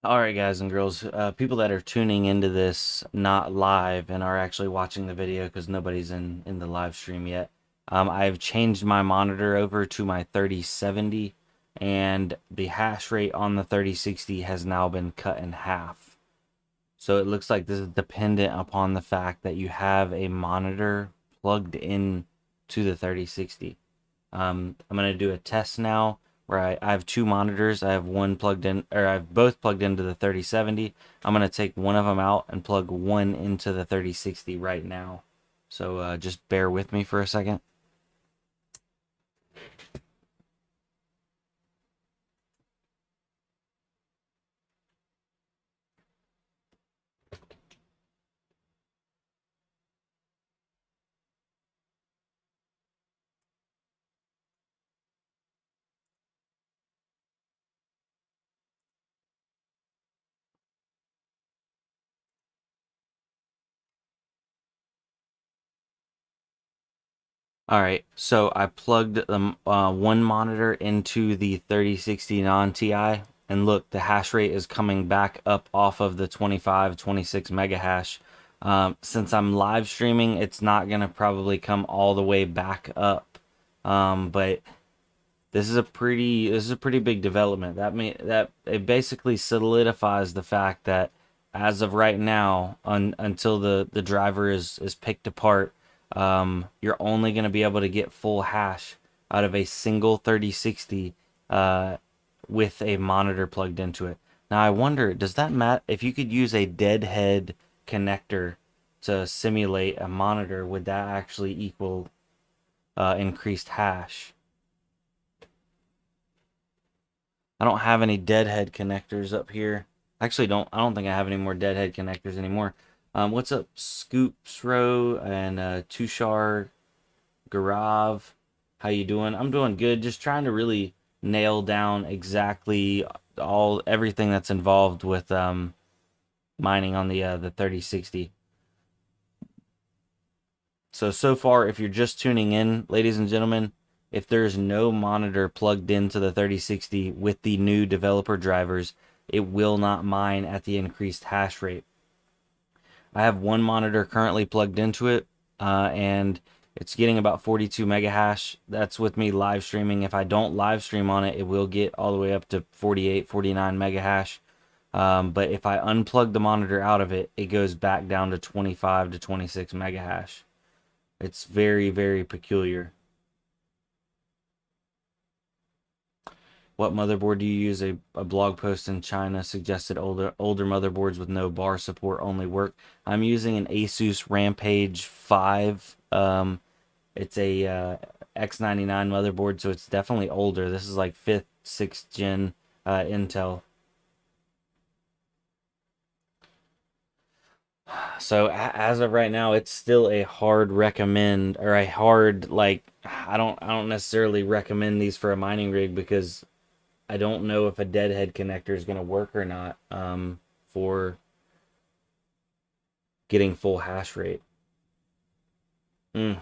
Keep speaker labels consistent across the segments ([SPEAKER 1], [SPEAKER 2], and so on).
[SPEAKER 1] All right, guys and girls, people that are tuning into this not live and are actually watching the video because nobody's in the live stream yet. I've changed my monitor over to my 3070, and the hash rate on the 3060 has now been cut in half. So it looks like this is dependent upon the fact that you have a monitor plugged in to the 3060. I'm gonna do a test now where I have two monitors. I have one plugged in, or I have both plugged into the 3070. I'm gonna take one of them out and plug one into the 3060 right now. So just bear with me for a second. All right, so I plugged the one monitor into the 3060 non-Ti, and look, the hash rate is coming back up off of the 25, 26 mega hash. Since I'm live streaming, it's not gonna probably come all the way back up, but this is a pretty big development. That it basically solidifies the fact that as of right now, until the driver is picked apart, you're only going to be able to get full hash out of a single 3060 with a monitor plugged into it. Now I wonder, does that matter if you could use a deadhead connector to simulate a monitor? Would that actually equal increased hash? I don't have any deadhead connectors up here. Actually, I don't think I have any more deadhead connectors anymore. What's up, Scoops Row and Tushar Garav? How you doing? I'm doing good. Just trying to really nail down exactly everything that's involved with mining on the 3060. So far, if you're just tuning in, ladies and gentlemen, if there's no monitor plugged into the 3060 with the new developer drivers, it will not mine at the increased hash rate. I have one monitor currently plugged into it, and it's getting about 42 mega hash. That's with me live streaming. If I don't live stream on it, it will get all the way up to 48, 49 mega hash. But if I unplug the monitor out of it, it goes back down to 25 to 26 mega hash. It's very, very peculiar. What motherboard do you use? A blog post in China suggested older motherboards with no bar support only work. I'm using an Asus Rampage 5. It's a X99 motherboard, so it's definitely older. This is like 5th, 6th gen Intel. So as of right now, it's still a hard recommend, or a hard, like, I don't necessarily recommend these for a mining rig because I don't know if a deadhead connector is going to work or not, for getting full hash rate. Mm.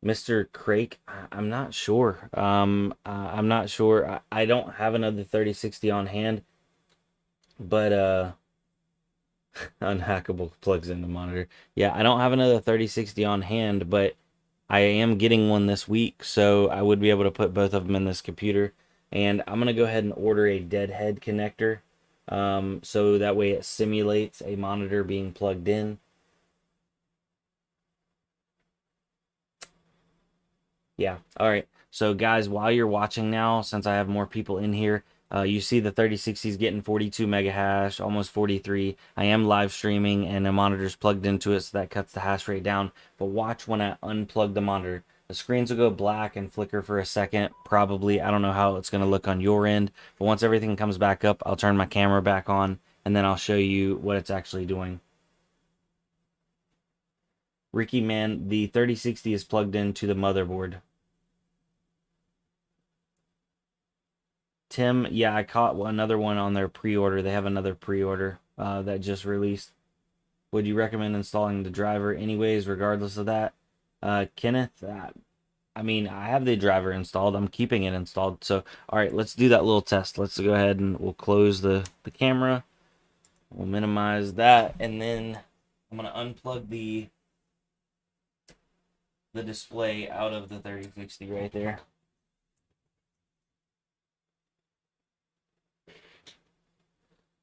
[SPEAKER 1] Mr. Crake, I'm not sure. I'm not sure. I don't have another 3060 on hand, but unhackable plugs in the monitor. Yeah, I don't have another 3060 on hand, but I am getting one this week, so I would be able to put both of them in this computer. And I'm gonna go ahead and order a deadhead connector, so that way it simulates a monitor being plugged in. Yeah. All right. So guys, while you're watching now, since I have more people in here, you see the 3060 is getting 42 mega hash, almost 43. I am live streaming and the monitor's plugged into it, so that cuts the hash rate down. But watch when I unplug the monitor. The screens will go black and flicker for a second, probably. I don't know how it's going to look on your end, but once everything comes back up, I'll turn my camera back on, and then I'll show you what it's actually doing. Ricky, man, the 3060 is plugged into the motherboard. Tim, yeah, I caught another one on their pre-order. They have another pre-order that just released. Would you recommend installing the driver anyways, regardless of that? Kenneth, I mean, I have the driver installed. I'm keeping it installed. So, all right, let's do that little test. Let's go ahead and we'll close the camera. We'll minimize that, and then I'm gonna unplug the display out of the 3060 right there.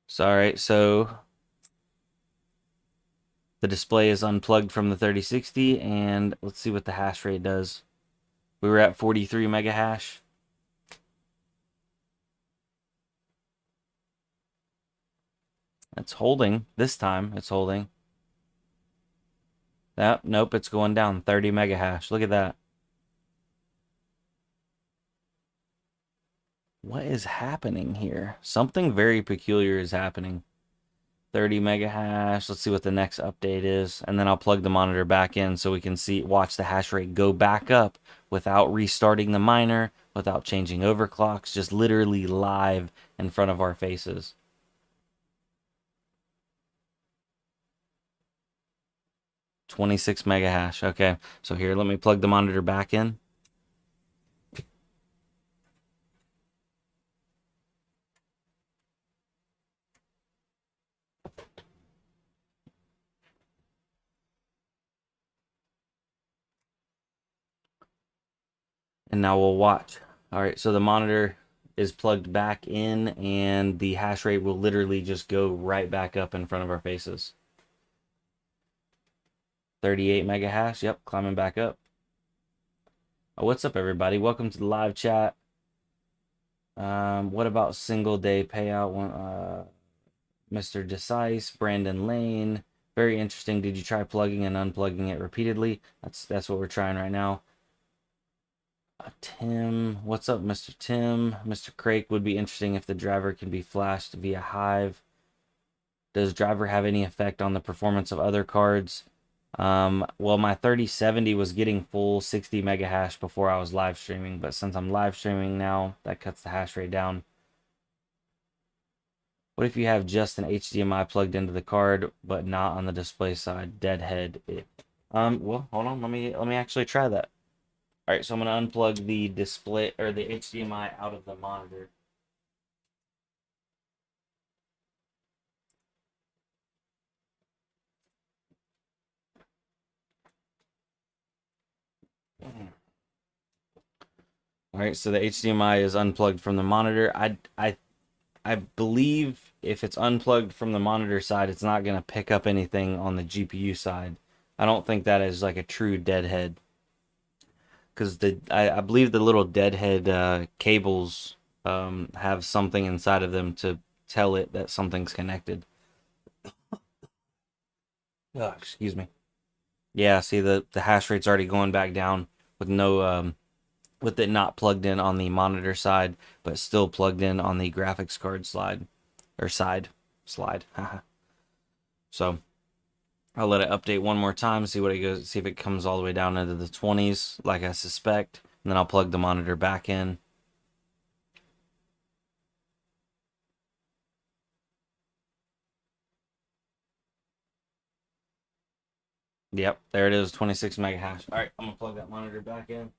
[SPEAKER 1] So, all right, so the display is unplugged from the 3060, and let's see what the hash rate does. We were at 43 mega hash. It's holding. This time it's holding. That, nope, it's going down 30 mega hash. Look at that. What is happening here? Something very peculiar is happening. 30 mega hash. Let's see what the next update is. And then I'll plug the monitor back in so we can watch the hash rate go back up without restarting the miner, without changing overclocks, just literally live in front of our faces. 26 mega hash. Okay, so here, let me plug the monitor back in. And now we'll watch. All right, so the monitor is plugged back in, and the hash rate will literally just go right back up in front of our faces. 38 mega hash. Yep, climbing back up. Oh, what's up, everybody? Welcome to the live chat. What about single day payout? Mr. Decisive, Brandon Lane. Very interesting. Did you try plugging and unplugging it repeatedly? That's what we're trying right now. Tim, what's up, Mr. Tim? Mr. Craig, would be interesting if the driver can be flashed via Hive. Does driver have any effect on the performance of other cards? Well, my 3070 was getting full 60 mega hash before I was live streaming, but since I'm live streaming now, that cuts the hash rate down. What if you have just an HDMI plugged into the card, but not on the display side? Deadhead it. Well, hold on. Let me actually try that. All right, so I'm gonna unplug the display or the HDMI out of the monitor. All right, so the HDMI is unplugged from the monitor. I believe if it's unplugged from the monitor side, it's not gonna pick up anything on the GPU side. I don't think that is like a true deadhead, because I believe the little deadhead cables have something inside of them to tell it that something's connected. Oh, excuse me. Yeah, see the hash rate's already going back down with no with it not plugged in on the monitor side, but still plugged in on the graphics card slide or slide. So I'll let it update one more time, see what it goes, see if it comes all the way down into the 20s, like I suspect, and then I'll plug the monitor back in. Yep, there it is, 26 mega hash. All right, I'm gonna plug that monitor back in.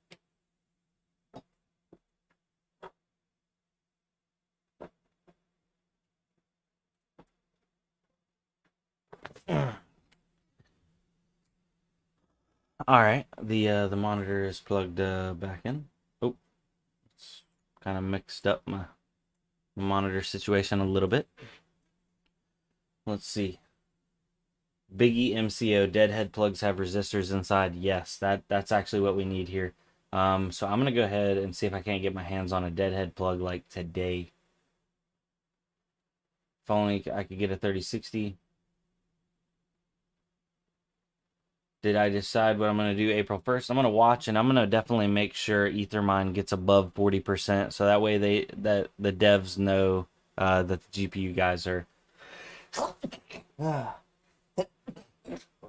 [SPEAKER 1] All right, the monitor is plugged back in. Oh, it's kind of mixed up my monitor situation a little bit. Let's see. Biggie MCO deadhead plugs have resistors inside. Yes, that's actually what we need here. So I'm gonna go ahead and see if I can't get my hands on a deadhead plug like today. If only I could get a 3060. Did I decide what I'm going to do April 1st? I'm going to watch, and I'm going to definitely make sure Ethermine gets above 40%, so that way that the devs know that the GPU guys are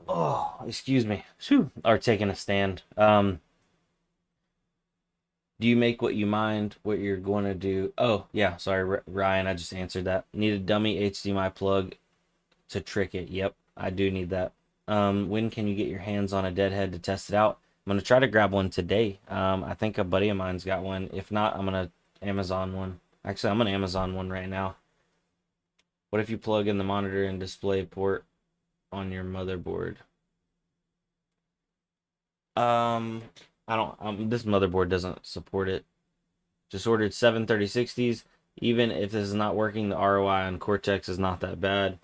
[SPEAKER 1] oh, excuse me, are taking a stand. Do you make what you mind what you're going to do? Oh, yeah, sorry, Ryan, I just answered that. Need a dummy HDMI plug to trick it. Yep, I do need that. When can you get your hands on a deadhead to test it out? I'm gonna try to grab one today. I think a buddy of mine's got one. If not, I'm gonna Amazon one. Actually, I'm gonna Amazon one right now. What if you plug in the monitor and display port on your motherboard? Um, I don't. This motherboard doesn't support it. Just ordered 73060s. Even if this is not working, the ROI on Cortex is not that bad.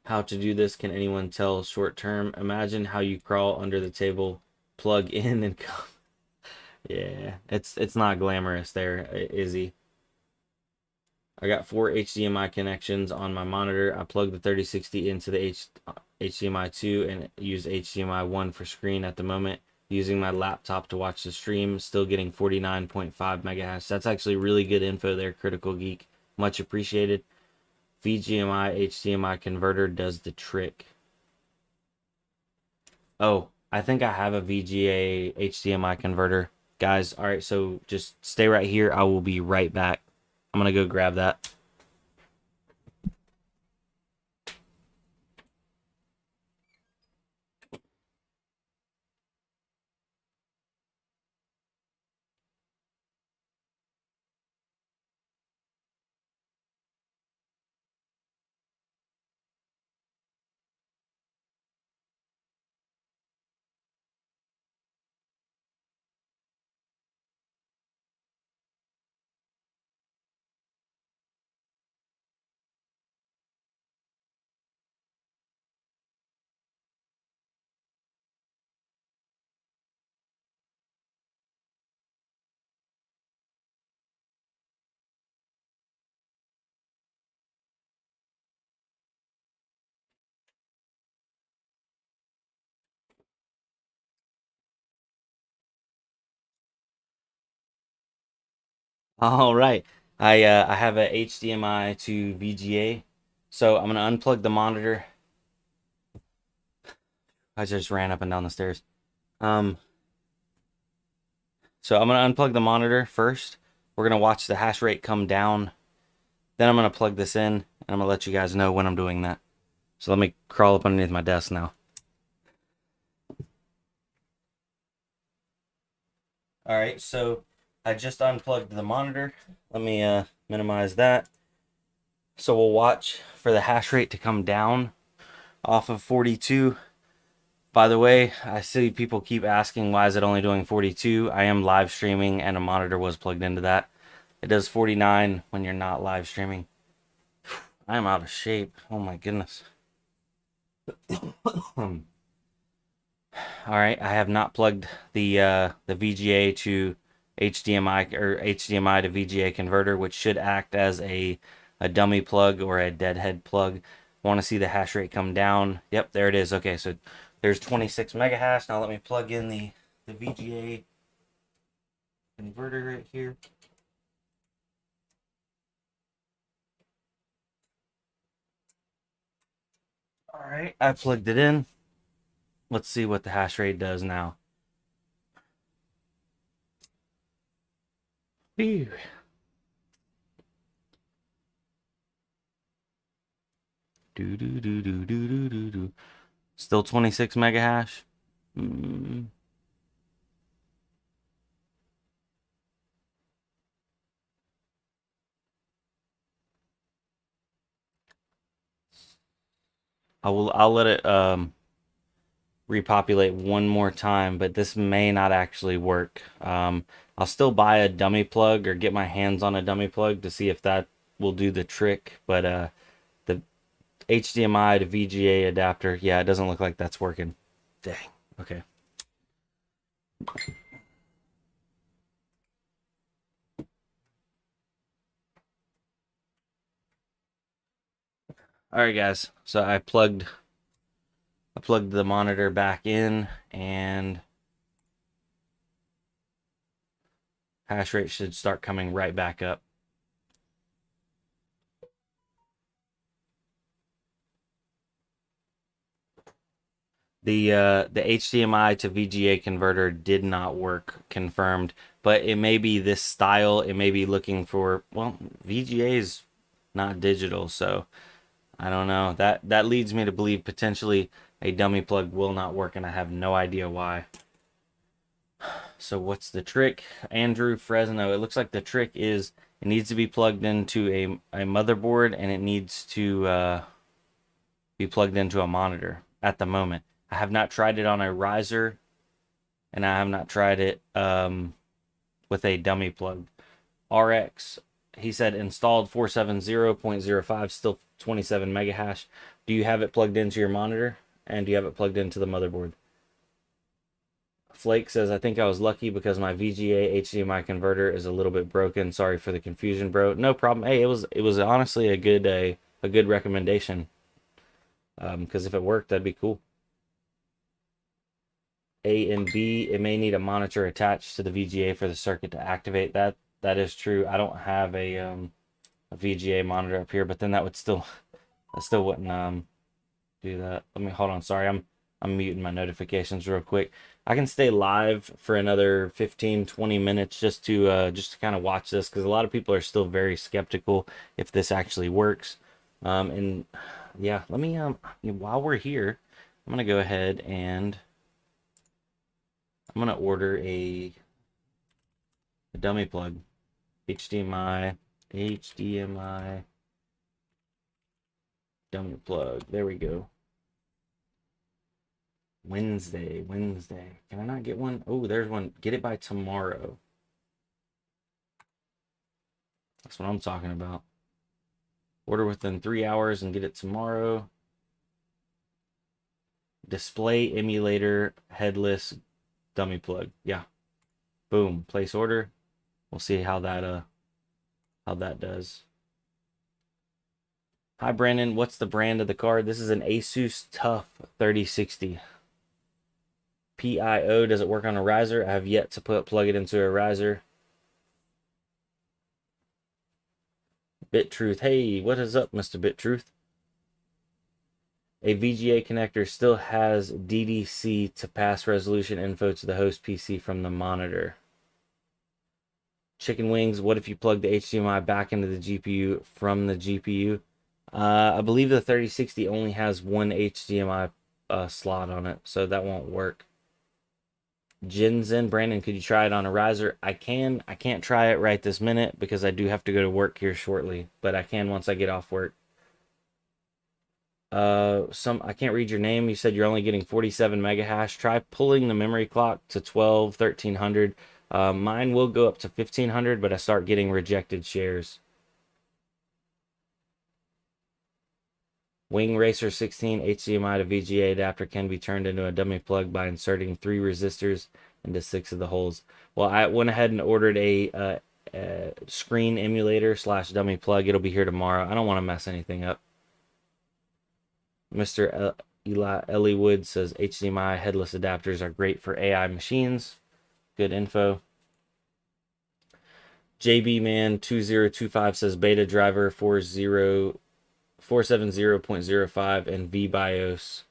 [SPEAKER 1] How to do this? Can anyone tell short term? Imagine how you crawl under the table, plug in and come. Yeah, it's not glamorous there, Izzy. I got 4 HDMI connections on my monitor. I plugged the 3060 into the HDMI 2 and use HDMI 1 for screen at the moment. Using my laptop to watch the stream, still getting 49.5 megahertz. That's actually really good info there, Critical Geek. Much appreciated. VGMI HDMI converter does the trick. Oh, I think I have a VGA HDMI converter. Guys, all right, so just stay right here. I will be right back. I'm going to go grab that. All right. I have a HDMI to VGA. So I'm gonna unplug the monitor. I just ran up and down the stairs. Um, so I'm gonna unplug the monitor first. We're gonna watch the hash rate come down. Then I'm gonna plug this in, and I'm gonna let you guys know when I'm doing that. So let me crawl up underneath my desk now. All right, so I just unplugged the monitor. Let me minimize that. So we'll watch for the hash rate to come down off of 42. By the way, I see people keep asking why is it only doing 42. I am live streaming and a monitor was plugged into that. It does 49 when you're not live streaming. I'm out of shape. Oh my goodness. All right, I have not plugged the VGA to HDMI or HDMI to VGA converter, which should act as a dummy plug or a deadhead plug. Want to see the hash rate come down? Yep, there it is. Okay, so there's 26 megahash. Now let me plug in the VGA converter right here. All right, I plugged it in. Let's see what the hash rate does now. Whew. Do do do do do do do do. Still 26 megahash. Mm. I'll let it repopulate one more time, but this may not actually work. I'll still buy a dummy plug or get my hands on a dummy plug to see if that will do the trick. But the HDMI to VGA adapter, yeah, it doesn't look like that's working. Dang. Okay. All right, guys. So I plugged the monitor back in and hash rate should start coming right back up. The HDMI to VGA converter did not work, confirmed, but it may be this style. It may be looking for, well, VGA is not digital, so I don't know. That leads me to believe potentially a dummy plug will not work, and I have no idea why. So what's the trick? Andrew Fresno. It looks like the trick is it needs to be plugged into a motherboard, and it needs to be plugged into a monitor at the moment. I have not tried it on a riser, and I have not tried it with a dummy plug. RX, he said installed 470.05, still 27 mega hash. Do you have it plugged into your monitor? And do you have it plugged into the motherboard? Flake says, I think I was lucky because my VGA HDMI converter is a little bit broken. Sorry for the confusion, bro. No problem. Hey, it was honestly a good recommendation. Because if it worked, that'd be cool. A and B, it may need a monitor attached to the VGA for the circuit to activate. That is true. I don't have a VGA monitor up here, but then that still wouldn't do that. Let me hold on. Sorry, I'm muting my notifications real quick. I can stay live for another 15-20 minutes just to kind of watch this because a lot of people are still very skeptical if this actually works. And yeah, let me while we're here, I'm gonna go ahead and I'm gonna order a dummy plug, HDMI dummy plug. There we go. Wednesday. Can I not get one? Oh, there's one. Get it by tomorrow. That's what I'm talking about. Order within 3 hours and get it tomorrow. Display emulator headless dummy plug. Yeah. Boom. Place order. We'll see how that does. Hi Brandon, what's the brand of the card? This is an Asus TUF 3060. PIO, does it work on a riser? I have yet to plug it into a riser. BitTruth, hey, what is up, Mr. BitTruth? A VGA connector still has DDC to pass resolution info to the host PC from the monitor. Chicken wings, what if you plug the HDMI back into the GPU from the GPU? I believe the 3060 only has one HDMI slot on it, so that won't work. Jinzen, Brandon, could you try it on a riser? I can. I can't try it right this minute because I do have to go to work here shortly, but I can once I get off work. I can't read your name. You said you're only getting 47 mega hash. Try pulling the memory clock to 1300. Mine will go up to 1500, but I start getting rejected shares. Wing Racer 16 HDMI to VGA adapter can be turned into a dummy plug by inserting 3 resistors into 6 of the holes. Well, I went ahead and ordered a screen emulator / dummy plug. It'll be here tomorrow. I don't want to mess anything up. Mr. Eli Elliewood says HDMI headless adapters are great for AI machines. Good info. JB Man 2025 says beta driver 470.05 and VBIOS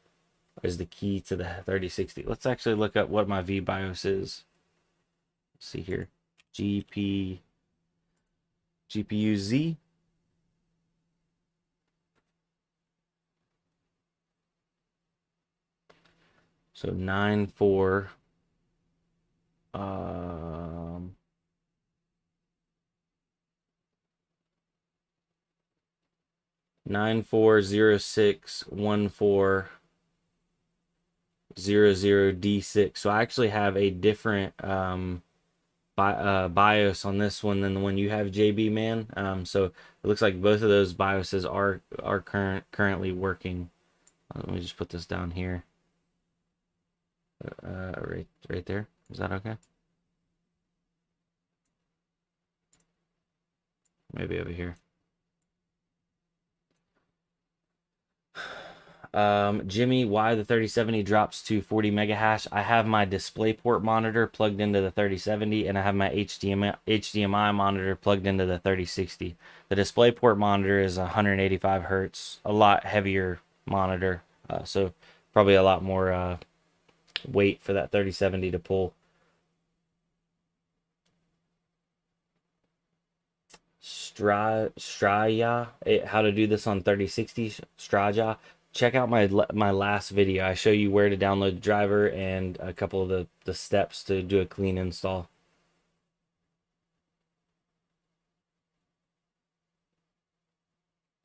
[SPEAKER 1] is the key to the 3060. Let's actually look up what my VBIOS is. Let's see here. GPU Z. So 9.4 94061400D6. So I actually have a different BIOS on this one than the one you have, JB Man. So it looks like both of those BIOSes are currently working. Let me just put this down here. Right there. Is that okay? Maybe over here. Jimmy, why the 3070 drops to 40 mega hash? I have my DisplayPort monitor plugged into the 3070, and I have my HDMI monitor plugged into the 3060. The DisplayPort monitor is 185 hertz, a lot heavier monitor, so probably a lot more weight for that 3070 to pull. Straya, how to do this on 3060 Straya. Check out my last video. I show you where to download the driver and a couple of the steps to do a clean install.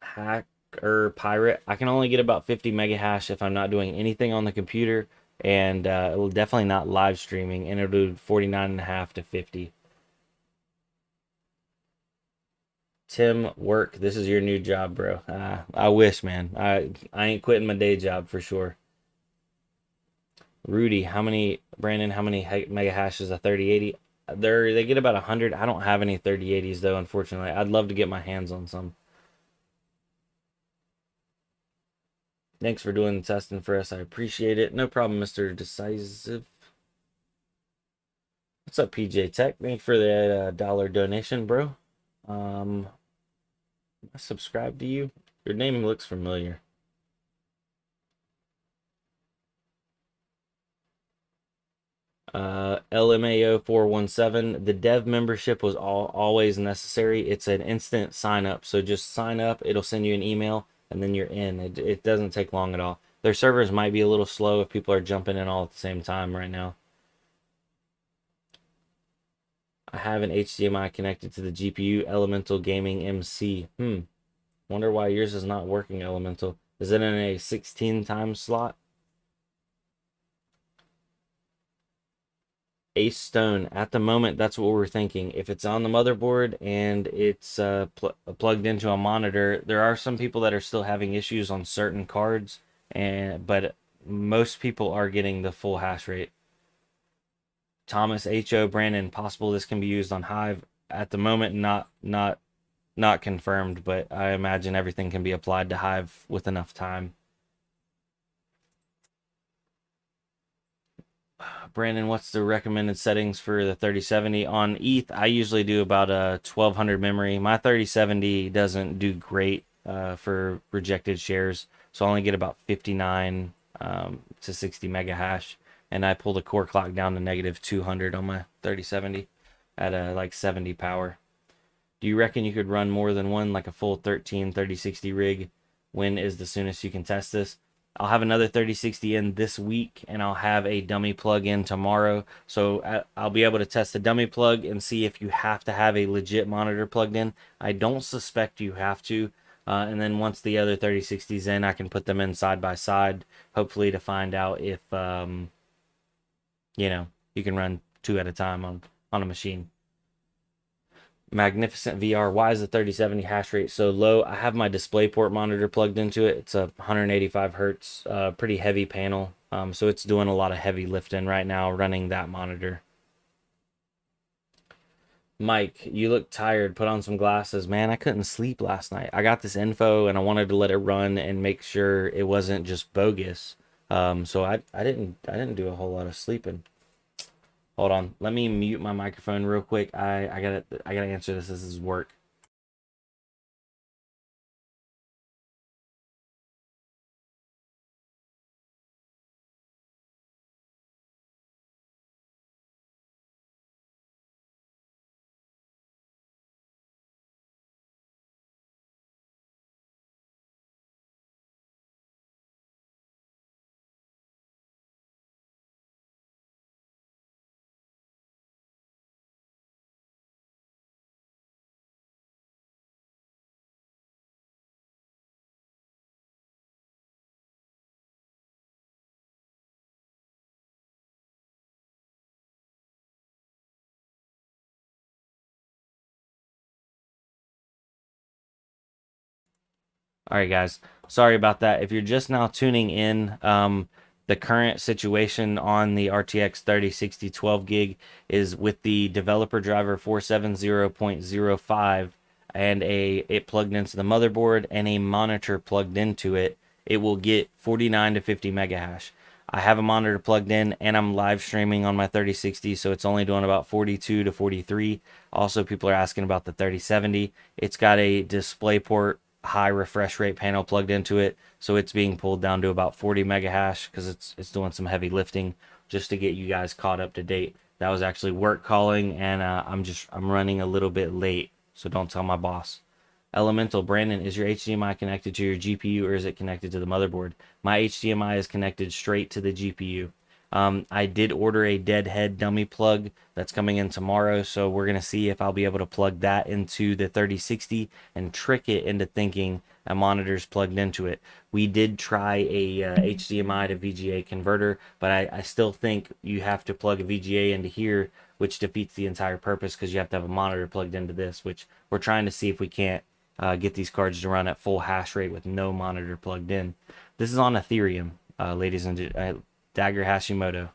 [SPEAKER 1] Hacker pirate. I can only get about 50 mega hash if I'm not doing anything on the computer, and it will definitely not live streaming, and it'll do 49.5 to 50. Tim, work. This is your new job, bro. I wish, man. I ain't quitting my day job for sure. Rudy, Brandon, how many mega hashes a 3080? They get about 100. I don't have any 3080s though, unfortunately. I'd love to get my hands on some. Thanks for doing the testing for us. I appreciate it. No problem, Mr. Decisive. What's up, PJ Tech? Thanks for the dollar donation, bro. I subscribe to you. Your name looks familiar. LMAO 417. The dev membership was always necessary. It's an instant sign up. So just sign up. It'll send you an email and then you're in. It doesn't take long at all. Their servers might be a little slow if people are jumping in all at the same time right now. I have an HDMI connected to the GPU Elemental Gaming MC. Wonder why yours is not working, Elemental. Is it in a 16 time slot? Ace Stone. At the moment, that's what we're thinking. If it's on the motherboard and it's plugged into a monitor, there are some people that are still having issues on certain cards, but most people are getting the full hash rate. Thomas H.O. Brandon, possible this can be used on Hive. At the moment, not confirmed, but I imagine everything can be applied to Hive with enough time. Brandon, what's the recommended settings for the 3070 on ETH? I usually do about a 1200 memory. My 3070 doesn't do great for rejected shares, so I only get about 59 to 60 mega hash, and I pull the core clock down to negative 200 on my 3070 at like 70 power. Do you reckon you could run more than one, like a full 13 3060 rig? When is the soonest you can test this? I'll have another 3060 in this week, and I'll have a dummy plug in tomorrow. So I'll be able to test the dummy plug and see if you have to have a legit monitor plugged in. I don't suspect you have to. And then once the other 3060's in, I can put them in side by side, hopefully to find out if, you can run two at a time on a machine. Magnificent VR. Why is the 3070 hash rate so low? I have my DisplayPort monitor plugged into it. It's a 185 hertz, pretty heavy panel. So it's doing a lot of heavy lifting right now running that monitor. Mike, you look tired. Put on some glasses. Man, I couldn't sleep last night. I got this info and I wanted to let it run and make sure it wasn't just bogus. So I didn't do a whole lot of sleeping. Hold on. Let me mute my microphone real quick. I gotta answer this. This is work. All right, guys. Sorry about that. If you're just now tuning in, the current situation on the RTX 3060 12 gig is with the developer driver 470.05 and it plugged into the motherboard and a monitor plugged into it. It will get 49 to 50 mega hash. I have a monitor plugged in and I'm live streaming on my 3060, so it's only doing about 42 to 43. Also, people are asking about the 3070. It's got a DisplayPort high refresh rate panel plugged into it, so it's being pulled down to about 40 mega hash because it's doing some heavy lifting just to get you guys caught up to date. That was actually work calling, and I'm running a little bit late, so don't tell my boss. Elemental, Brandon, is your HDMI connected to your GPU or is it connected to the motherboard? My HDMI is connected straight to the GPU. I did order a deadhead dummy plug that's coming in tomorrow, so we're going to see if I'll be able to plug that into the 3060 and trick it into thinking a monitor's plugged into it. We did try a HDMI to VGA converter, but I still think you have to plug a VGA into here, which defeats the entire purpose because you have to have a monitor plugged into this, which we're trying to see if we can't get these cards to run at full hash rate with no monitor plugged in. This is on Ethereum, ladies and Dagger Hashimoto.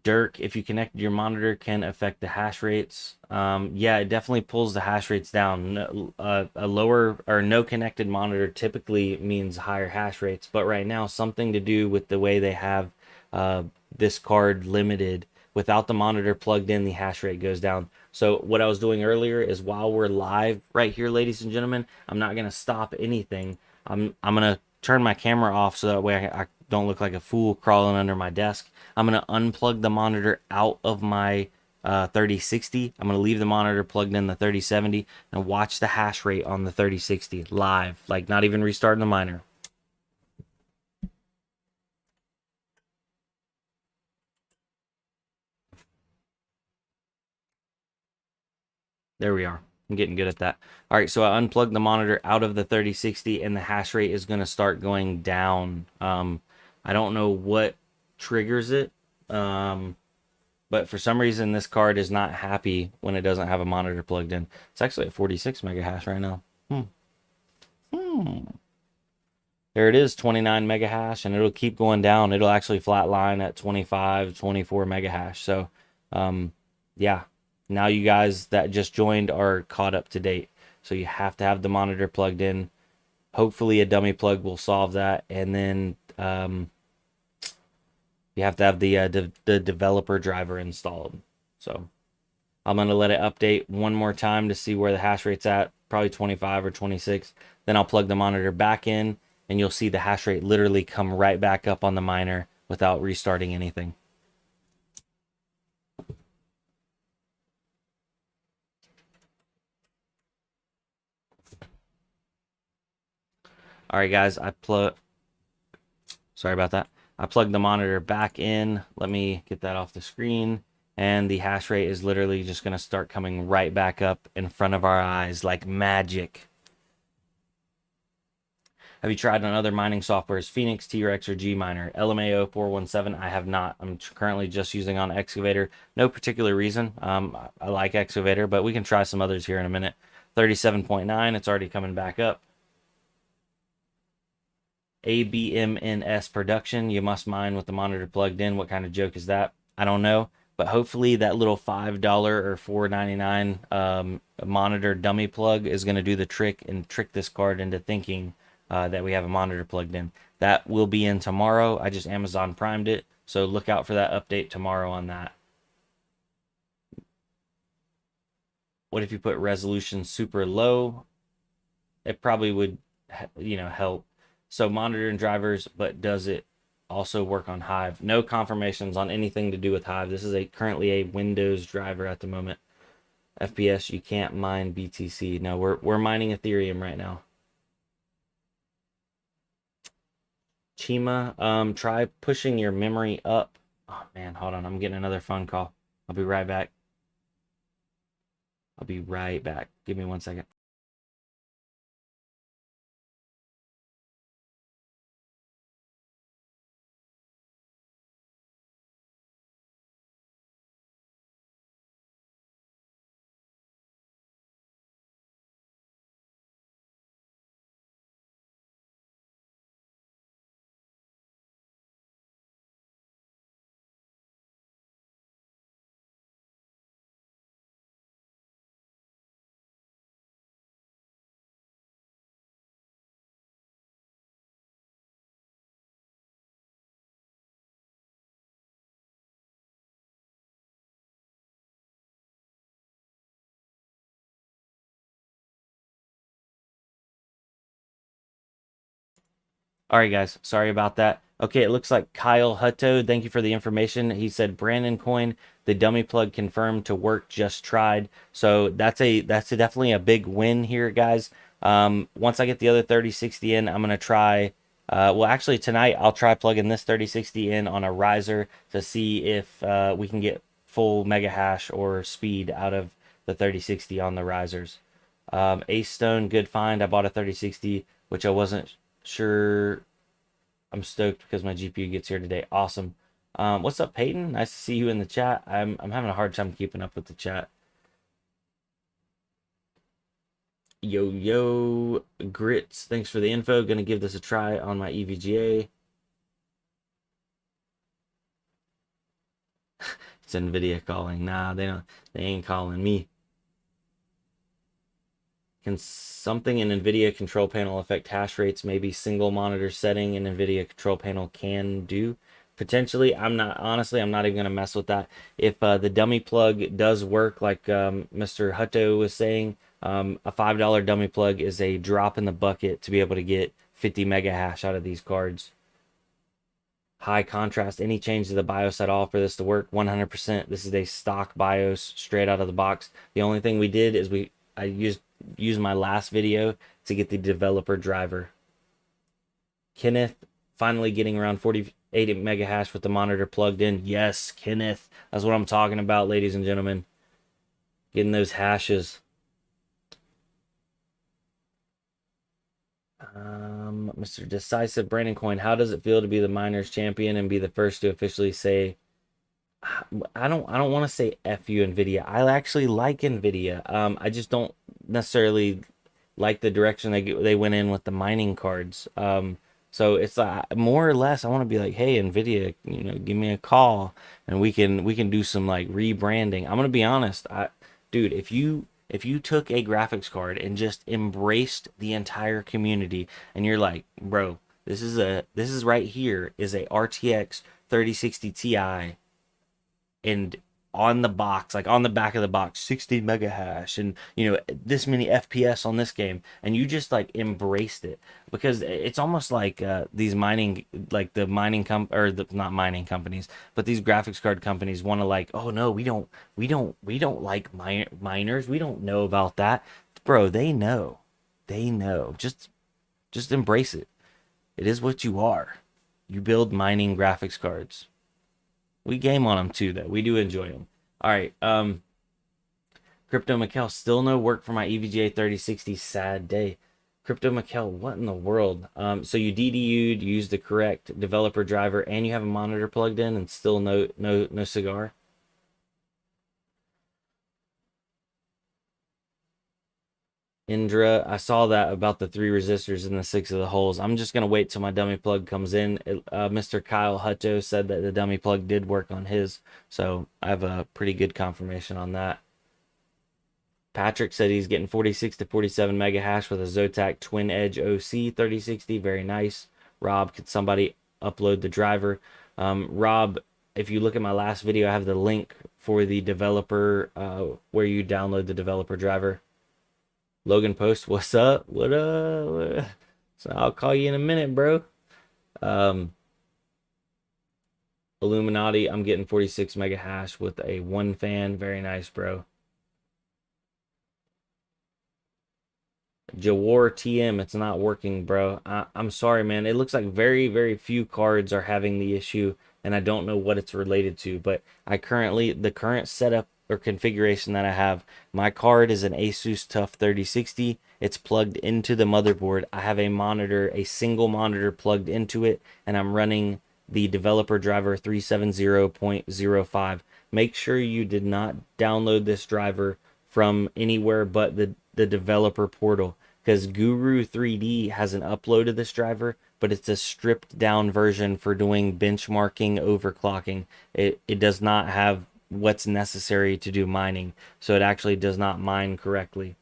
[SPEAKER 1] Dirk, if you connect your monitor, can affect the hash rates. Yeah, it definitely pulls the hash rates down. A lower or no connected monitor typically means higher hash rates, but right now, something to do with the way they have this card limited. Without the monitor plugged in, the hash rate goes down. So what I was doing earlier is while we're live right here, ladies and gentlemen, I'm not gonna stop anything. I'm gonna turn my camera off so that way I don't look like a fool crawling under my desk. I'm going to unplug the monitor out of my 3060. I'm going to leave the monitor plugged in the 3070 and watch the hash rate on the 3060 live, like not even restarting the miner. There we are. I'm getting good at that. All right, so I unplugged the monitor out of the 3060 and the hash rate is going to start going down. I don't know what triggers it. But for some reason, this card is not happy when it doesn't have a monitor plugged in. It's actually at 46 mega hash right now. There it is, 29 mega hash, and it'll keep going down. It'll actually flatline at 25, 24 mega hash. So, yeah, now you guys that just joined are caught up to date. So you have to have the monitor plugged in. Hopefully, a dummy plug will solve that, and then you have to have the developer driver installed. So I'm going to let it update one more time to see where the hash rate's at, probably 25 or 26. Then I'll plug the monitor back in, and you'll see the hash rate literally come right back up on the miner without restarting anything. All right, guys, sorry about that. I plugged the monitor back in. Let me get that off the screen. And the hash rate is literally just going to start coming right back up in front of our eyes like magic. Have you tried on other mining softwares, Phoenix, T-Rex, or Gminer? LMAO 417, I have not. I'm currently just using on Excavator. No particular reason. I like Excavator, but we can try some others here in a minute. 37.9, it's already coming back up. ABMNS production, you must mine with the monitor plugged in. What kind of joke is that? I don't know, but hopefully that little $5 or $4.99 monitor dummy plug is going to do the trick and trick this card into thinking that we have a monitor plugged in. That will be in tomorrow. I just Amazon primed it, so look out for that update tomorrow on that. What if you put resolution super low? It probably would, help. So monitor and drivers, but does it also work on Hive? No confirmations on anything to do with Hive. This is currently a Windows driver at the moment. FPS, you can't mine BTC. No, we're mining Ethereum right now. Chima, try pushing your memory up. Oh man, hold on. I'm getting another phone call. I'll be right back. Give me 1 second. All right, guys. Sorry about that. Okay, it looks like Kyle Hutto. Thank you for the information. He said Brandon Coin, the dummy plug confirmed to work. Just tried. So that's definitely a big win here, guys. Once I get the other 3060 in, I'm gonna try. Well, actually tonight I'll try plugging this 3060 in on a riser to see if we can get full mega hash or speed out of the 3060 on the risers. Ace Stone, good find. I bought a 3060, which I wasn't sure. I'm stoked because my GPU gets here today. Awesome. What's up, Peyton? Nice to see you in the chat. I'm having a hard time keeping up with the chat. Yo yo grits. Thanks for the info. Gonna give this a try on my EVGA. It's Nvidia calling. Nah, they don't. They ain't calling me. Can something in NVIDIA control panel affect hash rates? Maybe single monitor setting in NVIDIA control panel can do. Potentially, honestly, I'm not even going to mess with that. If the dummy plug does work, like Mr. Hutto was saying, a $5 dummy plug is a drop in the bucket to be able to get 50 mega hash out of these cards. High contrast, any change to the BIOS at all for this to work? 100%. This is a stock BIOS straight out of the box. The only thing we did is I used my last video to get the developer driver. Kenneth finally getting around 48 mega hash with the monitor plugged in. Yes, Kenneth. That's what I'm talking about, ladies and gentlemen. Getting those hashes. Mr. Decisive Brandon Coin, how does it feel to be the miners champion and be the first to officially say I don't want to say F you Nvidia. I actually like Nvidia. I just don't necessarily like the direction they went in with the mining cards. So it's more or less I want to be like, hey Nvidia, give me a call and we can do some like rebranding. I'm gonna be honest, dude, if you took a graphics card and just embraced the entire community and you're like, bro, this is right here is a RTX 3060 Ti and on the box, like on the back of the box, 60 mega hash and this many FPS on this game, and you just like embraced it because it's almost like these mining, like the mining or the not mining companies, but these graphics card companies want to like, oh no, we don't like miners, we don't know about that, bro. They know. Just embrace it. It is what you are. You build mining graphics cards. We game on them too, though. We do enjoy them. All right. Crypto Mikkel, still no work for my EVGA 3060. Sad day. Crypto Mikkel, what in the world? So you DDU'd, you used the correct developer driver, and you have a monitor plugged in, and still no cigar. Indra, I saw that about the 3 resistors and the 6 of the holes. I'm just gonna wait till my dummy plug comes in. Mr. Kyle Hutto said that the dummy plug did work on his, so I have a pretty good confirmation on that. Patrick said he's getting 46 to 47 mega hash with a Zotac Twin Edge OC 3060. Very nice. Rob, could somebody upload the driver? Rob, if you look at my last video, I have the link for the developer where you download the developer driver. Logan Post, what's up? What up? So I'll call you in a minute, bro. Illuminati, I'm getting 46 mega hash with a 1 fan. Very nice, bro. Jawar TM, it's not working, bro. I'm sorry, man. It looks like very, very few cards are having the issue, and I don't know what it's related to. But the current setup or configuration that I have, my card is an Asus TUF 3060. It's plugged into the motherboard. I have a single monitor plugged into it, and I'm running the developer driver 370.05. Make sure you did not download this driver from anywhere but the developer portal, because Guru 3D hasn't uploaded this driver, but it's a stripped down version for doing benchmarking, overclocking. It does not have what's necessary to do mining, so it actually does not mine correctly.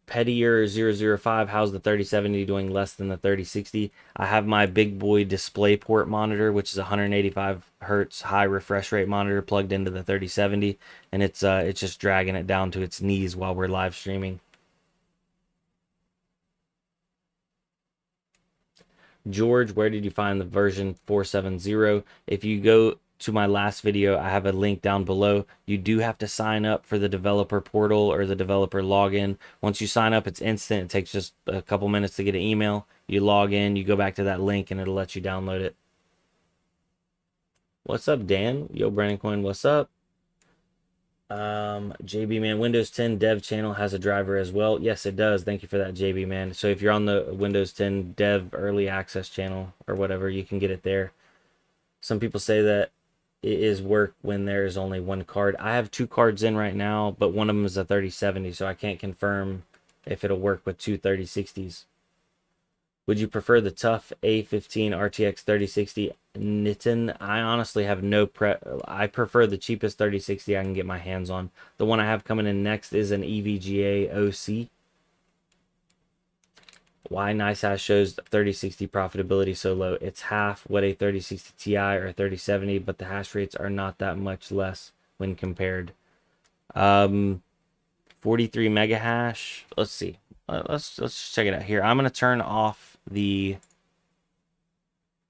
[SPEAKER 1] Pettier005, how's the 3070 doing less than the 3060? I have my big boy DisplayPort monitor, which is 185 hertz high refresh rate monitor, plugged into the 3070, and it's just dragging it down to its knees while we're live streaming. George, where did you find the version 470? If you go to my last video, I have a link down below. You do have to sign up for the developer portal or the developer login. Once you sign up, it's instant. It takes just a couple minutes to get an email. You log in, you go back to that link, and it'll let you download it. What's up, Dan? Yo, Brandon Coin, what's up? JB man, Windows 10 dev channel has a driver as well. Yes, it does. Thank you for that, JB man. So if you're on the Windows 10 dev early access channel or whatever, you can get it there. Some people say that it is work when there is only one card. I have two cards in right now, but one of them is a 3070, so I can't confirm if it'll work with two 3060s. Would you prefer the tough A15 RTX 3060 Nitin? I honestly have no I prefer the cheapest 3060 I can get my hands on. The one I have coming in next is an EVGA OC. Why NiceHash shows 3060 profitability so low? It's half what a 3060 Ti or 3070, but the hash rates are not that much less when compared. 43 mega hash. Let's see. Let's check it out here. I'm gonna turn off the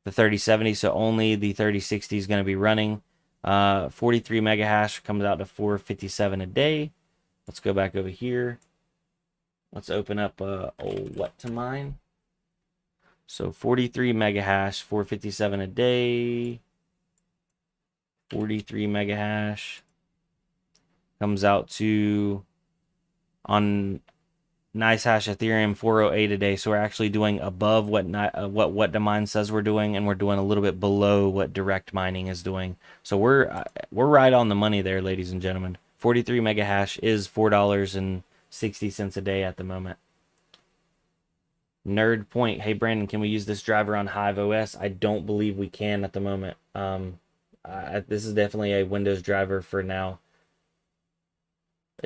[SPEAKER 1] 3070, so only the 3060 is gonna be running. 43 mega hash comes out to 457 a day. Let's go back over here. Let's open up what to mine. So 43 mega hash, 457 a day. 43 mega hash comes out to on NiceHash Ethereum 408 a day. So we're actually doing above what the mine says we're doing, and we're doing a little bit below what direct mining is doing. So we're right on the money there, ladies and gentlemen. 43 mega hash is $4.60 a day at the moment. Nerd Point, hey Brandon, can we use this driver on Hive OS? I don't believe we can at the moment. This is definitely a Windows driver for now.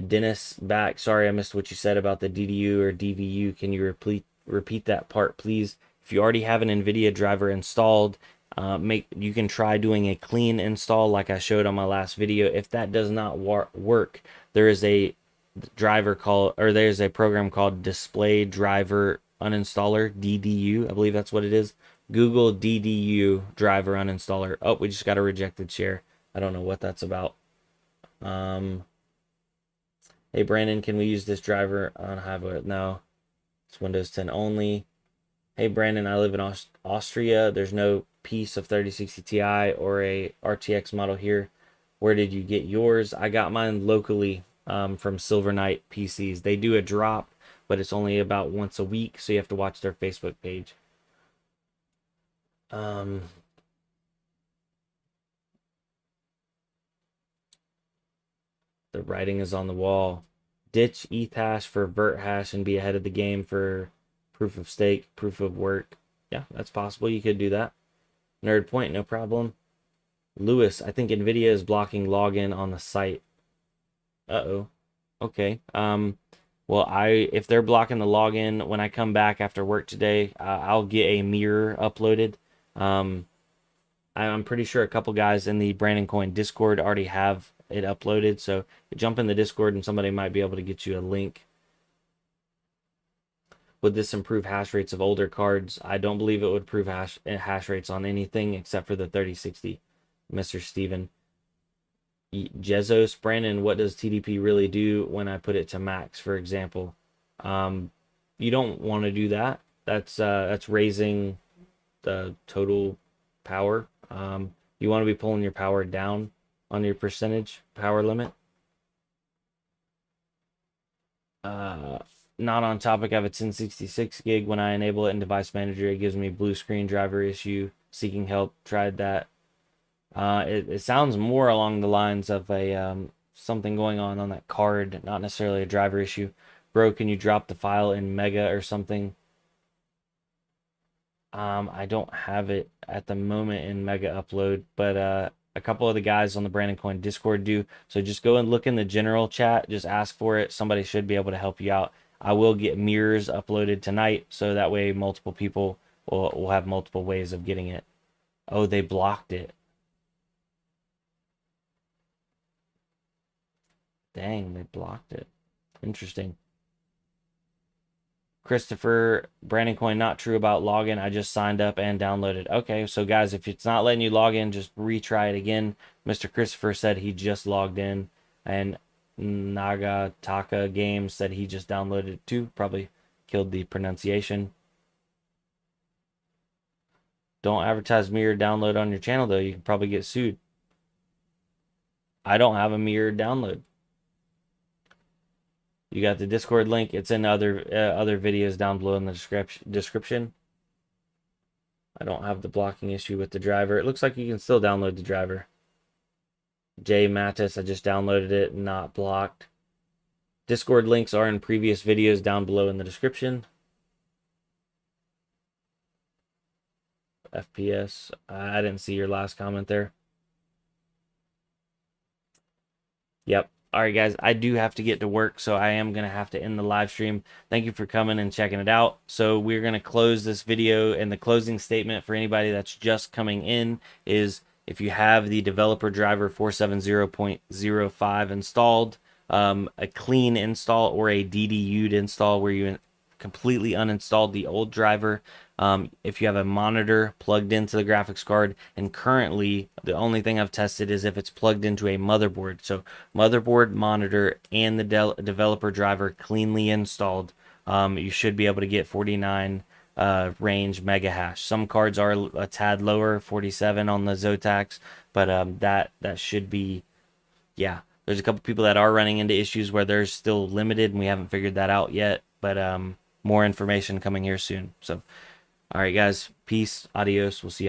[SPEAKER 1] Dennis back. Sorry, I missed what you said about the DDU or DVU. Can you repeat that part, please? If you already have an NVIDIA driver installed, you can try doing a clean install like I showed on my last video. If that does not work, there is a there's a program called Display Driver Uninstaller, DDU. I believe that's what it is. Google DDU driver uninstaller. Oh, we just got a rejected share. I don't know what that's about. Hey Brandon, can we use this driver on Hive? No, it's Windows 10 only. Hey Brandon, I live in Austria. There's no piece of 3060 Ti or a RTX model here. Where did you get yours? I got mine locally from Silver Knight PCs. They do a drop, but it's only about once a week, so you have to watch their Facebook page. The writing is on the wall. Ditch ETH hash for vert hash and be ahead of the game for proof of stake, proof of work. Yeah, that's possible. You could do that. Nerd Point, no problem. Lewis, I think NVIDIA is blocking login on the site. Uh-oh. Okay. Well, if they're blocking the login when I come back after work today, I'll get a mirror uploaded. I'm pretty sure a couple guys in the Brandon Coin Discord already have it uploaded, so jump in the Discord and somebody might be able to get you a link. Would this improve hash rates of older cards? I don't believe it would improve hash rates on anything except for the 3060, Mr. Steven. Jezos, Brandon, what does TDP really do when I put it to max, for example? You don't want to do that. That's raising the total power. You want to be pulling your power down on your percentage power limit. Not on topic. I have a 1066 gig. When I enable it in device manager, it gives me blue screen driver issue. Seeking help. Tried that. It sounds more along the lines of a something going on that card, not necessarily a driver issue. Bro, can you drop the file in Mega or something? I don't have it at the moment in Mega Upload, but a couple of the guys on the Brandon Coin Discord do. So just go and look in the general chat. Just ask for it. Somebody should be able to help you out. I will get mirrors uploaded tonight, so that way multiple people will have multiple ways of getting it. Oh, they blocked it. Dang, they blocked it. Interesting. Christopher, Brandon Coin, not true about login. I just signed up and downloaded. Okay, so guys, if it's not letting you log in, just retry it again. Mr. Christopher said he just logged in, and Nagataka Games said he just downloaded it too. Probably killed the pronunciation. Don't advertise mirrored download on your channel though. You can probably get sued. I don't have a mirrored download. You got the Discord link. It's in other videos down below in the description. I don't have the blocking issue with the driver. It looks like you can still download the driver. Jay Mattis, I just downloaded it, not blocked. Discord links are in previous videos down below in the description. FPS, I didn't see your last comment there. Yep. All right, guys, I do have to get to work, so I am going to have to end the live stream. Thank you for coming and checking it out. So we're going to close this video, and the closing statement for anybody that's just coming in is if you have the developer driver 470.05 installed, a clean install or a DDU'd install where you completely uninstalled the old driver. If you have a monitor plugged into the graphics card, and currently the only thing I've tested is if it's plugged into a motherboard. So motherboard, monitor, and the developer driver cleanly installed, you should be able to get 49 range mega hash. Some cards are a tad lower, 47 on the Zotacs, but that should be, yeah. There's a couple people that are running into issues where they're still limited, and we haven't figured that out yet. But more information coming here soon. So, all right, guys. Peace. Adios. We'll see you.